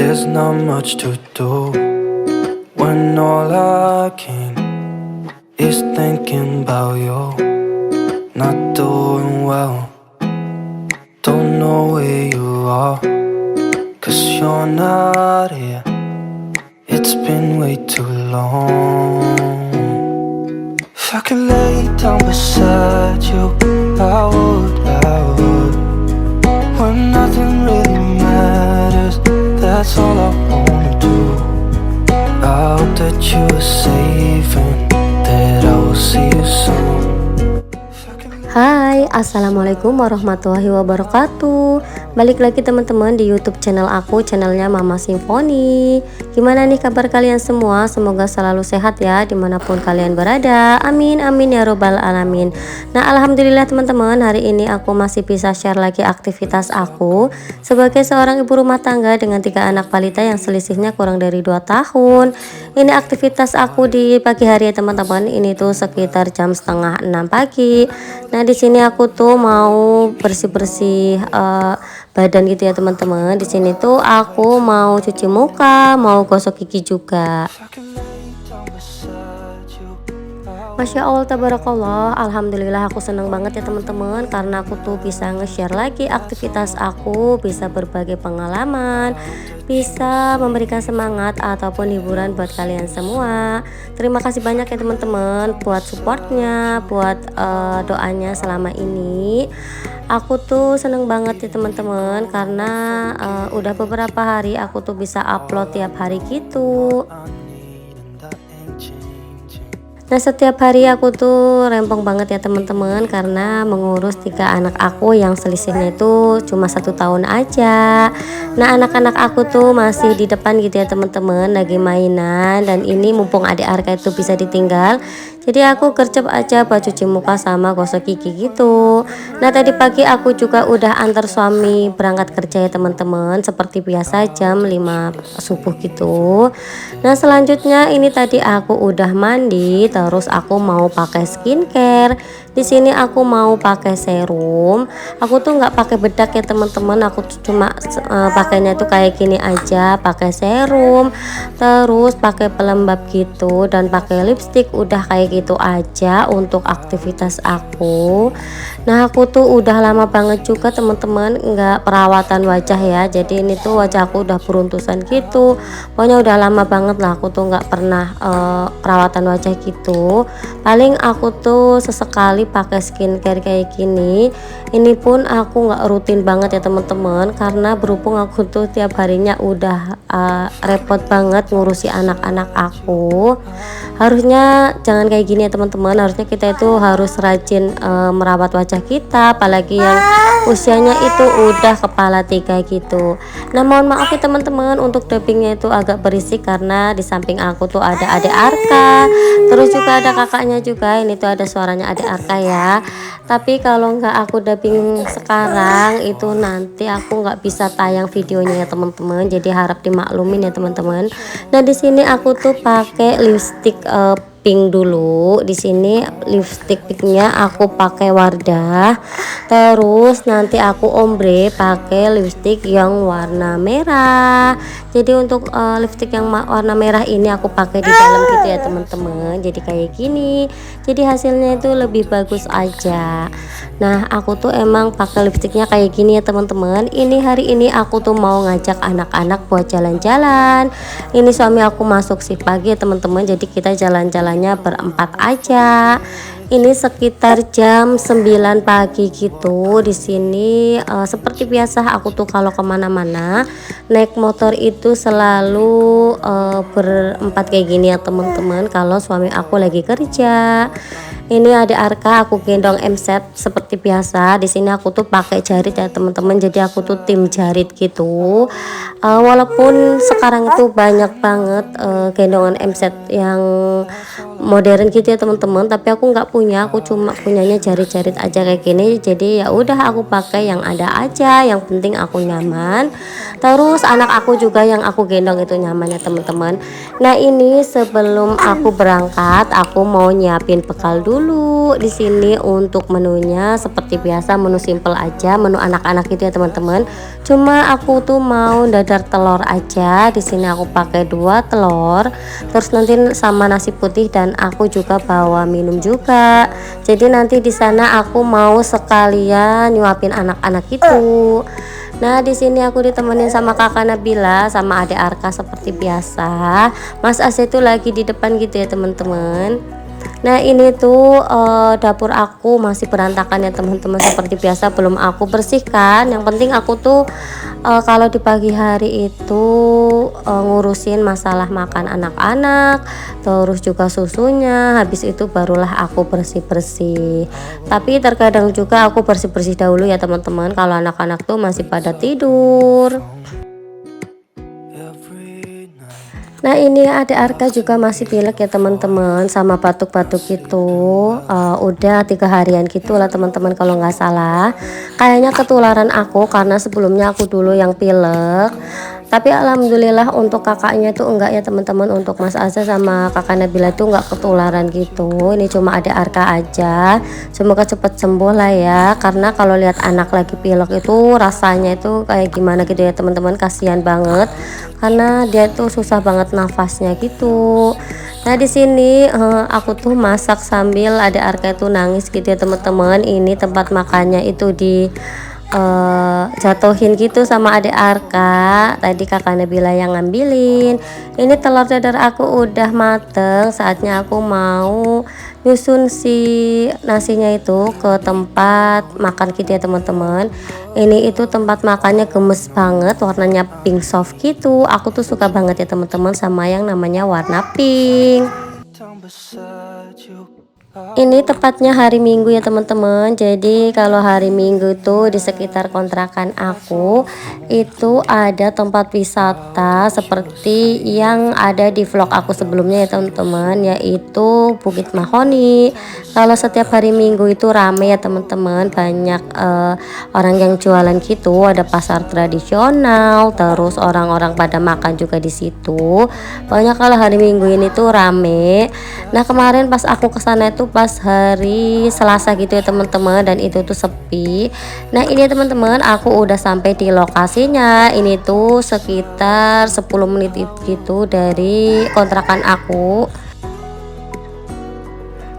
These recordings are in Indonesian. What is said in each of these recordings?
There's not much to do when all I can is thinking about you. Not doing well, don't know where you are, 'cause you're not here. It's been way too long. If I could lay down beside you, I would, when nothing really matters, that's all I wanna do. I hope that you are safe and that I will see you soon. Hai, assalamualaikum warahmatullahi wabarakatuh. Balik lagi teman-teman di YouTube channel aku, channelnya Mama Simfoni. Gimana nih kabar kalian semua? Semoga selalu sehat ya dimanapun kalian berada. Amin amin ya robbal alamin. Nah, alhamdulillah teman-teman, hari ini aku masih bisa share lagi aktivitas aku sebagai seorang ibu rumah tangga dengan 3 anak balita yang selisihnya kurang dari 2 tahun. Ini aktivitas aku di pagi hari ya teman-teman. Ini tuh sekitar jam setengah 6 pagi. Nah, di sini aku tuh mau bersih-bersih badan gitu ya teman-teman. Di sini tuh aku mau cuci muka, mau gosok gigi juga. Masya Allah tabarakallah, alhamdulillah aku seneng banget ya teman-teman, karena aku tuh bisa nge-share lagi aktivitas aku, bisa berbagi pengalaman, bisa memberikan semangat ataupun hiburan buat kalian semua. Terima kasih banyak ya teman-teman buat supportnya, buat doanya selama ini. Aku tuh seneng banget ya teman-teman, karena udah beberapa hari aku tuh bisa upload tiap hari gitu. Nah, setiap hari aku tuh rempong banget ya teman-teman, karena mengurus 3 anak aku yang selisihnya itu cuma 1 tahun aja. Nah, anak-anak aku tuh masih di depan gitu ya teman-teman, lagi mainan, dan ini mumpung adik Arka itu bisa ditinggal, jadi aku gercep aja buat cuci muka sama gosok gigi gitu. Nah, tadi pagi aku juga udah antar suami berangkat kerja ya teman-teman, seperti biasa jam 5 subuh gitu. Nah, selanjutnya ini tadi aku udah mandi, terus aku mau pakai skincare. Di sini aku mau pakai serum. Aku tuh nggak pakai bedak ya teman-teman, aku tuh cuma pakainya tuh kayak gini aja, pakai serum, terus pakai pelembab gitu, dan pakai lipstick, udah kayak gitu aja untuk aktivitas aku. Nah, aku tuh udah lama banget juga teman-teman nggak perawatan wajah ya, jadi ini tuh wajah aku udah beruntusan gitu, pokoknya udah lama banget lah aku tuh nggak pernah perawatan wajah gitu. Paling aku tuh sesekali pakai skincare kayak gini. Ini pun aku nggak rutin banget ya teman-teman, karena berhubung aku tuh tiap harinya udah repot banget ngurusi anak-anak aku. Harusnya jangan kayak gini ya teman-teman, harusnya kita itu harus rajin merawat wajah kita, apalagi yang usianya itu udah kepala 3 gitu. Nah, mohon maaf ya teman-teman untuk dubbingnya itu agak berisik, karena di samping aku tuh ada adik Arka, terus juga ada kakaknya juga. Ini tuh ada suaranya adik Arka ya, tapi kalau nggak aku dubbing sekarang itu nanti aku nggak bisa tayang videonya ya teman-teman, jadi harap dimaklumin ya teman-teman. Nah, di sini aku tuh pakai lipstick pink dulu. Di sini lipstick pinknya aku pakai Wardah, terus nanti aku ombre pakai lipstick yang warna merah. Jadi untuk lipstick yang warna merah ini aku pakai di dalam gitu ya teman-teman, jadi kayak gini, jadi hasilnya itu lebih bagus aja. Nah, aku tuh emang pakai lipsticknya kayak gini ya teman-teman. Ini hari ini aku tuh mau ngajak anak-anak buat jalan-jalan. Ini suami aku masuk sih pagi ya teman-teman, jadi kita jalan-jalannya berempat aja. Ini sekitar jam 9 pagi gitu. Di sini seperti biasa aku tuh kalau kemana-mana naik motor itu selalu berempat kayak gini ya teman-teman, kalau suami aku lagi kerja. Ini ada Arka, aku gendong MZ seperti biasa. Di sini aku tuh pakai jarit ya teman-teman, jadi aku tuh tim jarit gitu. Walaupun sekarang itu banyak banget gendongan MZ yang modern gitu ya teman-teman, tapi aku nggak punya, aku cuma punyanya jarit-jarit aja kayak gini. Jadi ya udah aku pakai yang ada aja, yang penting aku nyaman. Terus anak aku juga yang aku gendong itu nyaman ya teman-teman. Nah ini sebelum aku berangkat, aku mau nyiapin bekal dulu di sini. Untuk menunya seperti biasa, menu simple aja, menu anak-anak itu ya teman-teman. Cuma aku tuh mau dadar telur aja. Di sini aku pakai 2 telur. Terus nanti sama nasi putih, dan aku juga bawa minum juga. Jadi nanti di sana aku mau sekalian nyuapin anak-anak itu. Nah, di sini aku ditemenin sama kakak Nabila sama adik Arka seperti biasa. Mas As itu lagi di depan gitu ya teman-teman. Nah ini tuh dapur aku masih berantakan ya teman-teman, seperti biasa belum aku bersihkan. Yang penting aku tuh kalau di pagi hari itu ngurusin masalah makan anak-anak, terus juga susunya, habis itu barulah aku bersih-bersih. Tapi terkadang juga aku bersih-bersih dahulu ya teman-teman kalau anak-anak tuh masih pada tidur. every night. Nah ini ada Arka juga masih pilek ya teman-teman, sama batuk-batuk gitu. Udah 3 harian gitu lah teman-teman kalau nggak salah. Kayaknya ketularan aku karena sebelumnya aku dulu yang pilek. Tapi alhamdulillah untuk kakaknya itu enggak ya teman-teman, untuk Mas Aza sama kakak Nabila itu enggak ketularan gitu. Ini cuma ada Arka aja. Semoga cepet sembuh lah ya, karena kalau lihat anak lagi pilek itu rasanya itu kayak gimana gitu ya teman-teman, kasihan banget karena dia tuh susah banget nafasnya gitu. Nah di sini aku tuh masak sambil ada Arka itu nangis gitu ya teman-teman. Ini tempat makannya itu di jatuhin gitu sama adik Arka. Tadi kakak Nabila yang ngambilin. Ini telur dadar aku udah mateng, saatnya aku mau nyusun si nasinya itu ke tempat makan gitu ya teman-teman. Ini itu tempat makannya gemes banget, warnanya pink soft gitu. Aku tuh suka banget ya teman-teman sama yang namanya warna pink. Down beside you. Ini tepatnya hari Minggu ya teman-teman. Jadi kalau hari Minggu itu di sekitar kontrakan aku itu ada tempat wisata seperti yang ada di vlog aku sebelumnya ya teman-teman, yaitu Bukit Mahoni. Kalau setiap hari Minggu itu rame ya teman-teman, banyak orang yang jualan gitu, ada pasar tradisional, terus orang-orang pada makan juga di situ. Pokoknya kalau hari Minggu ini tuh rame. Nah kemarin pas aku kesana itu pas hari Selasa gitu ya teman-teman, dan itu tuh sepi. Nah ini teman-teman aku udah sampai di lokasinya. Ini tuh sekitar 10 menit gitu dari kontrakan aku.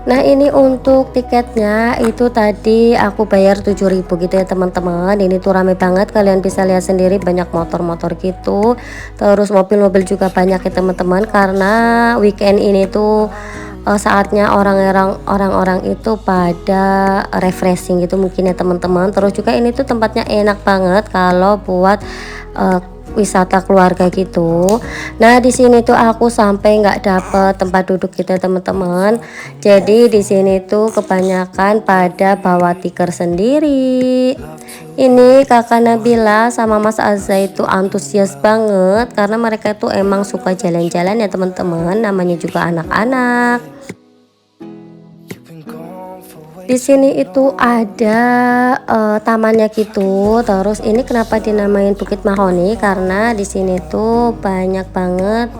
Nah ini untuk tiketnya itu tadi aku bayar 7.000 gitu ya teman-teman. Ini tuh rame banget, kalian bisa lihat sendiri, banyak motor-motor gitu. Terus mobil-mobil juga banyak ya teman-teman, karena weekend ini tuh saatnya orang-orang itu pada refreshing gitu mungkin ya teman-teman. Terus juga ini tuh tempatnya enak banget kalau buat wisata keluarga gitu. Nah di sini tuh aku sampai nggak dapet tempat duduk gitu teman-teman. Jadi di sini tuh kebanyakan pada bawa tikar sendiri. Ini kakak Nabila sama Mas Azza itu antusias banget karena mereka tuh emang suka jalan-jalan ya teman-teman. Namanya juga anak-anak. You've been gone for way. Di sini itu ada tamannya gitu. Terus ini kenapa dinamain Bukit Mahoni? Karena di sini tuh banyak banget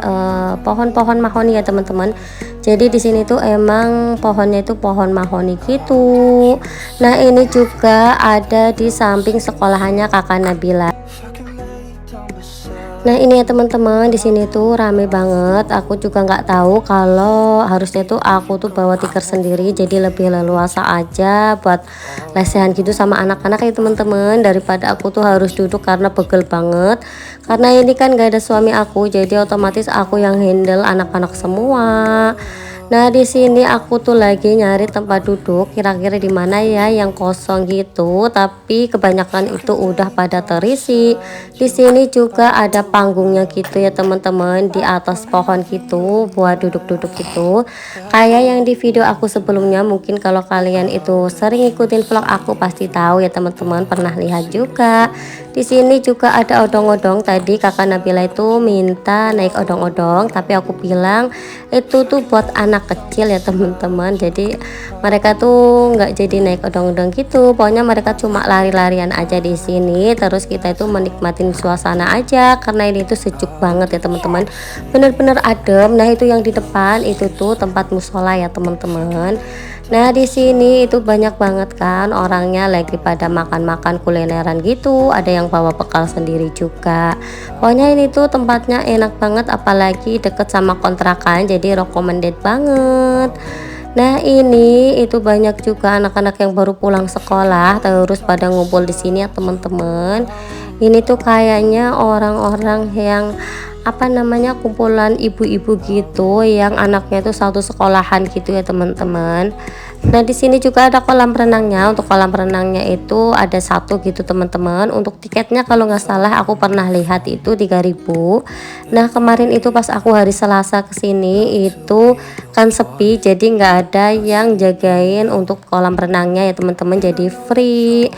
pohon-pohon mahoni ya teman-teman. Jadi di sini tuh emang pohonnya itu pohon mahoni gitu. Nah ini juga ada di samping sekolahannya kakak Nabila. If I can lay down beside. Nah ini ya teman-teman, di sini tuh rame banget. Aku juga nggak tahu kalau harusnya tuh aku tuh bawa tikar sendiri, jadi lebih leluasa aja buat lesehan gitu sama anak-anak ya teman-teman, daripada aku tuh harus duduk karena pegel banget. Karena ini kan gak ada suami aku, jadi otomatis aku yang handle anak-anak semua. Nah di sini aku tuh lagi nyari tempat duduk kira-kira di mana ya yang kosong gitu, tapi kebanyakan itu udah pada terisi. Di sini juga ada panggungnya gitu ya teman-teman, di atas pohon gitu buat duduk-duduk gitu. Kayak yang di video aku sebelumnya, mungkin kalau kalian itu sering ikutin vlog aku pasti tahu ya teman-teman, pernah lihat juga. Di sini juga ada odong-odong. Tadi kakak Nabila itu minta naik odong-odong, tapi aku bilang itu tuh buat anak kecil ya teman-teman. Jadi mereka tuh nggak jadi naik odong-odong gitu. Pokoknya mereka cuma lari-larian aja di sini. Terus kita itu menikmatin suasana aja karena ini tuh sejuk banget ya teman-teman. Bener-bener adem. Nah itu yang di depan itu tuh tempat musola ya teman-teman. Nah di sini itu banyak banget kan orangnya lagi pada makan-makan kulineran gitu, ada yang bawa bekal sendiri juga. Pokoknya ini tuh tempatnya enak banget, apalagi deket sama kontrakan, jadi recommended banget. Nah ini itu banyak juga anak-anak yang baru pulang sekolah terus pada ngumpul di sini ya teman-teman. Ini tuh kayaknya orang-orang yang apa namanya kumpulan ibu-ibu gitu yang anaknya itu satu sekolahan gitu ya teman-teman. Nah di sini juga ada kolam renangnya. Untuk kolam renangnya itu ada satu gitu teman-teman. Untuk tiketnya kalau nggak salah aku pernah lihat itu 3.000. Nah kemarin itu pas aku hari Selasa kesini itu kan sepi, jadi nggak ada yang jagain untuk kolam renangnya ya teman-teman, jadi free.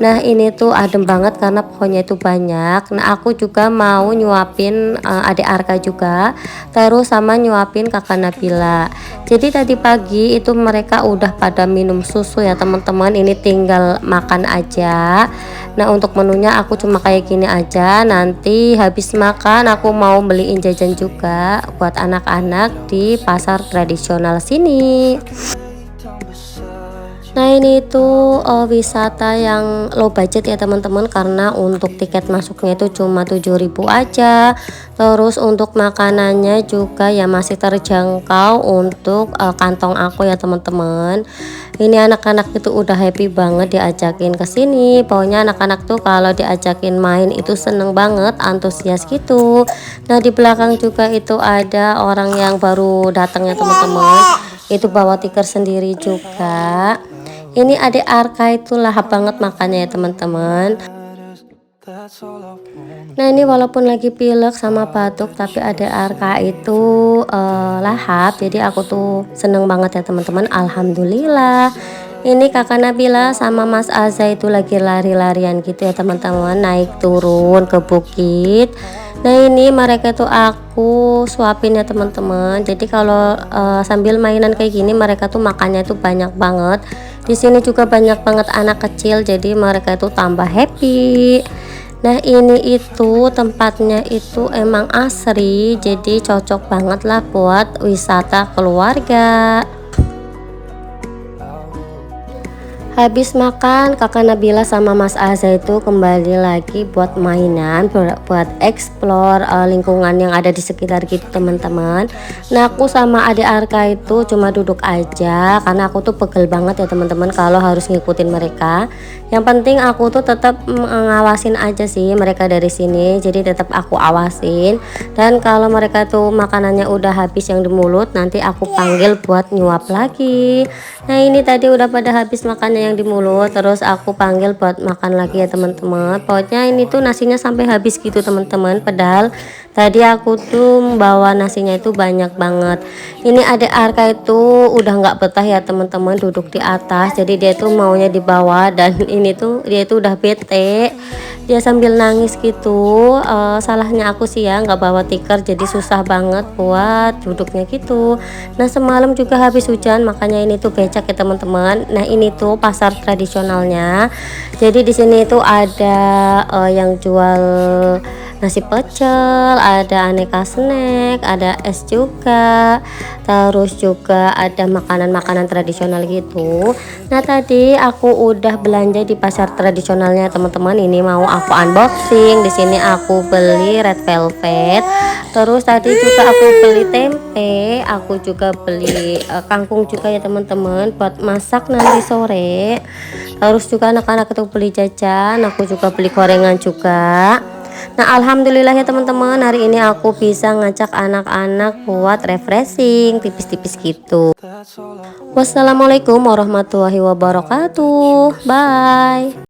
Nah ini tuh adem banget karena pohonnya itu banyak. Nah aku juga mau nyuapin adik Arka juga, terus sama nyuapin kakak Nabila. Jadi tadi pagi itu mereka udah pada minum susu ya teman-teman, ini tinggal makan aja. Nah untuk menunya aku cuma kayak gini aja. Nanti habis makan aku mau beliin jajan juga buat anak-anak di pasar tradisional sini. Nah ini tuh wisata yang low budget ya teman-teman, karena untuk tiket masuknya itu cuma 7.000 aja. Terus untuk makanannya juga ya masih terjangkau untuk kantong aku ya teman-teman. Ini anak-anak itu udah happy banget diajakin ke sini. Pokoknya anak-anak tuh kalau diajakin main itu seneng banget, antusias gitu. Nah di belakang juga itu ada orang yang baru datang ya teman-teman. Itu bawa tikar sendiri juga. Ini adik Arka itu lahap banget makannya ya teman-teman. Nah ini walaupun lagi pilek sama batuk, tapi adik Arka itu lahap. Jadi aku tuh seneng banget ya teman-teman. Alhamdulillah. Ini kakak Nabila sama Mas Aza itu lagi lari-larian gitu ya teman-teman, naik turun ke bukit. Nah ini mereka tuh aku suapin ya teman-teman. Jadi kalau sambil mainan kayak gini mereka tuh makannya tuh banyak banget. Di sini juga banyak banget anak kecil, jadi mereka itu tambah happy. Nah ini itu tempatnya itu emang asri, jadi cocok banget lah buat wisata keluarga. Habis makan kakak Nabila sama Mas Aza itu kembali lagi buat mainan, buat explore lingkungan yang ada di sekitar gitu teman-teman. Nah aku sama adik Arka itu cuma duduk aja karena aku tuh pegel banget ya teman-teman kalau harus ngikutin mereka. Yang penting aku tuh tetap ngawasin aja sih mereka dari sini, jadi tetap aku awasin. Dan kalau mereka tuh makanannya udah habis yang di mulut, nanti aku panggil buat nyuap lagi. Nah ini tadi udah pada habis makannya yang di mulut, terus aku panggil buat makan lagi ya teman-teman. Pokoknya ini tuh nasinya sampai habis gitu teman-teman, padahal tadi aku tuh bawa nasinya itu banyak banget. Ini adik Arka itu udah nggak betah ya teman-teman duduk di atas, jadi dia tuh maunya di bawah. Dan ini tuh dia itu udah bete, dia sambil nangis gitu. Salahnya aku sih ya nggak bawa tikar, jadi susah banget buat duduknya gitu. Nah semalam juga habis hujan, makanya ini tuh becak ya teman-teman. Nah ini tuh pasar tradisionalnya, jadi di sini tuh ada yang jual nasi pecel, ada aneka snack, ada es juga, terus juga ada makanan-makanan tradisional gitu. Nah tadi aku udah belanja di pasar tradisionalnya teman-teman, ini mau aku unboxing. Di sini aku beli red velvet, terus tadi juga aku beli tempe, aku juga beli kangkung juga ya teman-teman buat masak nanti sore. Terus juga anak-anak itu beli jajan, aku juga beli gorengan juga. Nah alhamdulillah ya teman-teman, hari ini aku bisa ngajak anak-anak buat refreshing tipis-tipis gitu. Wassalamualaikum warahmatullahi wabarakatuh. Bye.